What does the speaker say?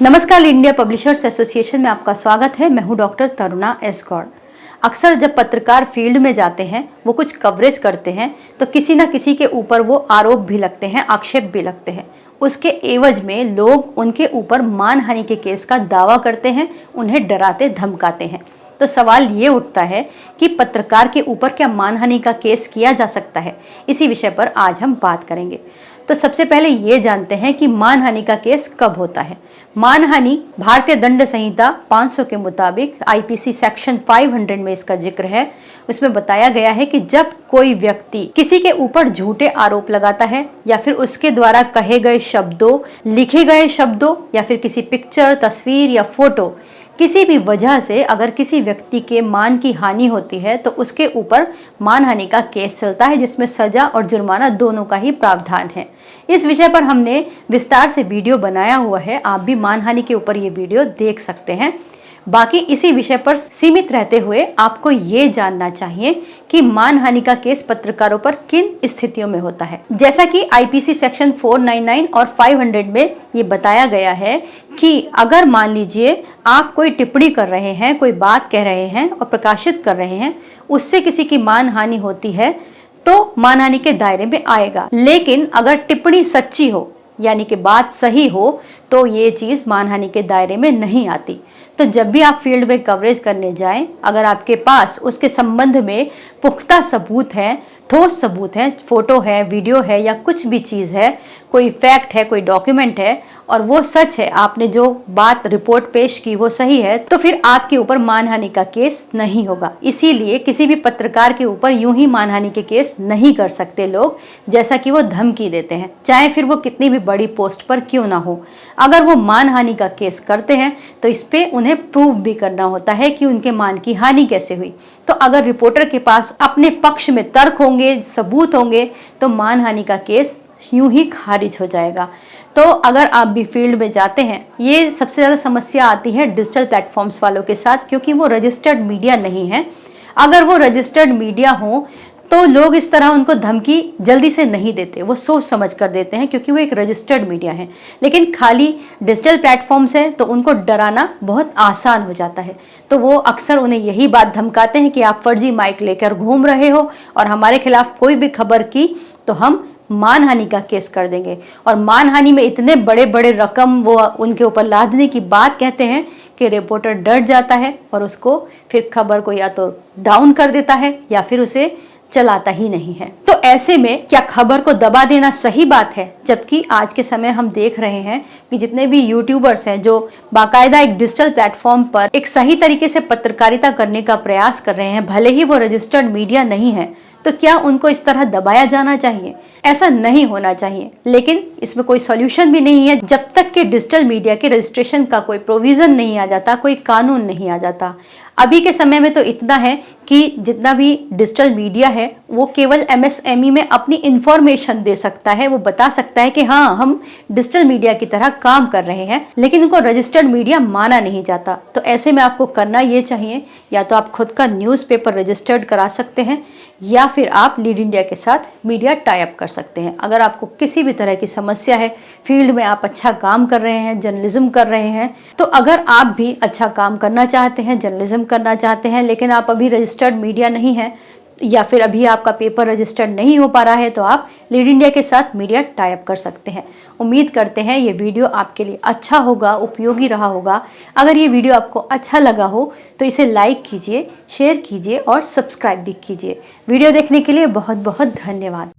नमस्कार, India publishers association में आपका स्वागत है। मैं हूं डॉक्टर तरुणा एस गौड़। अक्सर जब पत्रकार फील्ड में जाते हैं, वो कुछ कवरेज करते हैं, तो किसी ना किसी के ऊपर वो आरोप भी लगते हैं, आक्षेप भी लगते हैं। उसके एवज में लोग उनके ऊपर मानहानि के केस का दावा करते हैं, उन्हें डराते धमकाते हैं। तो सवाल ये उठता है कि पत्रकार के ऊपर क्या मानहानि का केस किया जा सकता है। इसी विषय पर आज हम बात करेंगे। तो सबसे पहले ये जानते हैं कि मानहानि का केस कब होता है। मानहानि भारतीय दंड संहिता 500 के मुताबिक आईपीसी सेक्शन 500 में इसका जिक्र है। उसमें बताया गया है कि जब कोई व्यक्ति किसी के ऊपर झूठे आरोप लगाता है या फिर उसके द्वारा कहे गए शब्दों, लिखे गए शब्दों या फिर किसी पिक्चर, तस्वीर या फोटो, किसी भी वजह से अगर किसी व्यक्ति के मान की हानि होती है तो उसके ऊपर मानहानि का केस चलता है, जिसमें सजा और जुर्माना दोनों का ही प्रावधान है। इस विषय पर हमने विस्तार से वीडियो बनाया हुआ है, आप भी मानहानि के ऊपर ये वीडियो देख सकते हैं। बाकी इसी विषय पर सीमित रहते हुए आपको ये जानना चाहिए कि मानहानि का केस पत्रकारों पर किन स्थितियों में होता है। जैसा कि आईपीसी सेक्शन 499 और 500 में ये बताया गया है कि अगर मान लीजिए आप कोई टिप्पणी कर रहे हैं, कोई बात कह रहे हैं और प्रकाशित कर रहे हैं, उससे किसी की मानहानि होती है तो मानहानि के दायरे में आएगा। लेकिन अगर टिप्पणी सच्ची हो, यानी कि बात सही हो, तो ये चीज़ मानहानि के दायरे में नहीं आती। तो जब भी आप फील्ड में कवरेज करने जाएं, अगर आपके पास उसके संबंध में पुख्ता सबूत है, ठोस सबूत है, फोटो है, वीडियो है या कुछ भी चीज़ है, कोई फैक्ट है, कोई डॉक्यूमेंट है और वो सच है, आपने जो बात रिपोर्ट पेश की वो सही है, तो फिर आपके ऊपर मानहानि का केस नहीं होगा। इसीलिए किसी भी पत्रकार के ऊपर यूं ही मानहानि के केस नहीं कर सकते लोग, जैसा कि वो धमकी देते हैं, चाहे फिर वो कितनी भी बड़ी पोस्ट पर क्यों ना हो। अगर वो मानहानि का केस करते हैं तो इस पे उन्हें प्रूव भी करना होता है कि उनके मान की हानि कैसे हुई। तो अगर रिपोर्टर के पास अपने पक्ष में तर्क होंगे, सबूत होंगे, तो मानहानि का केस यूं ही खारिज हो जाएगा। तो अगर आप भी फील्ड में जाते हैं, ये सबसे ज़्यादा समस्या आती है डिजिटल प्लेटफॉर्म्स वालों के साथ, क्योंकि वो रजिस्टर्ड मीडिया नहीं है। अगर वो रजिस्टर्ड मीडिया हो तो लोग इस तरह उनको धमकी जल्दी से नहीं देते, वो सोच समझ कर देते हैं, क्योंकि वो एक रजिस्टर्ड मीडिया है। लेकिन खाली डिजिटल प्लेटफॉर्म्स हैं तो उनको डराना बहुत आसान हो जाता है। तो वो अक्सर उन्हें यही बात धमकाते हैं कि आप फर्जी माइक लेकर घूम रहे हो और हमारे खिलाफ कोई भी खबर की तो हम मानहानि का केस कर देंगे। और मानहानि में इतने बड़े बड़े रकम वो उनके ऊपर लादने की बात कहते हैं कि रिपोर्टर डर जाता है और उसको फिर खबर को या तो डाउन कर देता है या फिर उसे चलाता ही नहीं है। तो ऐसे में क्या खबर को दबा देना सही बात है? जबकि आज के समय हम देख रहे हैं कि जितने भी यूट्यूबर्स हैं जो बाकायदा एक डिजिटल प्लेटफॉर्म पर एक सही तरीके से पत्रकारिता करने का प्रयास कर रहे हैं, भले ही वो रजिस्टर्ड मीडिया नहीं है, तो क्या उनको इस तरह दबाया जाना चाहिए? ऐसा नहीं होना चाहिए। लेकिन इसमें कोई सॉल्यूशन भी नहीं है जब तक कि डिजिटल मीडिया के रजिस्ट्रेशन का कोई प्रोविजन नहीं आ जाता, कोई कानून नहीं आ जाता। अभी के समय में तो इतना है कि जितना भी डिजिटल मीडिया है वो केवल एमएसएमई में अपनी इंफॉर्मेशन दे सकता है, वो बता सकता है कि हाँ, हम डिजिटल मीडिया की तरह काम कर रहे हैं, लेकिन उनको रजिस्टर्ड मीडिया माना नहीं जाता। तो ऐसे में आपको करना ये चाहिए, या तो आप खुद का न्यूज़पेपर रजिस्टर्ड करा सकते हैं या फिर आप लीड इंडिया के साथ मीडिया टाई अप कर सकते हैं। अगर आपको किसी भी तरह की समस्या है, फील्ड में आप अच्छा काम कर रहे हैं, जर्नलिज्म कर रहे हैं, तो अगर आप भी अच्छा काम करना चाहते हैं, जर्नलिज्म करना चाहते हैं, लेकिन आप अभी रजिस्टर्ड मीडिया नहीं है या फिर अभी आपका पेपर रजिस्टर्ड नहीं हो पा रहा है, तो आप लीड इंडिया के साथ मीडिया टाई अप कर सकते हैं। उम्मीद करते हैं ये वीडियो आपके लिए अच्छा होगा, उपयोगी रहा होगा। अगर ये वीडियो आपको अच्छा लगा हो तो इसे लाइक कीजिए, शेयर कीजिए और सब्सक्राइब भी कीजिए। वीडियो देखने के लिए बहुत बहुत धन्यवाद।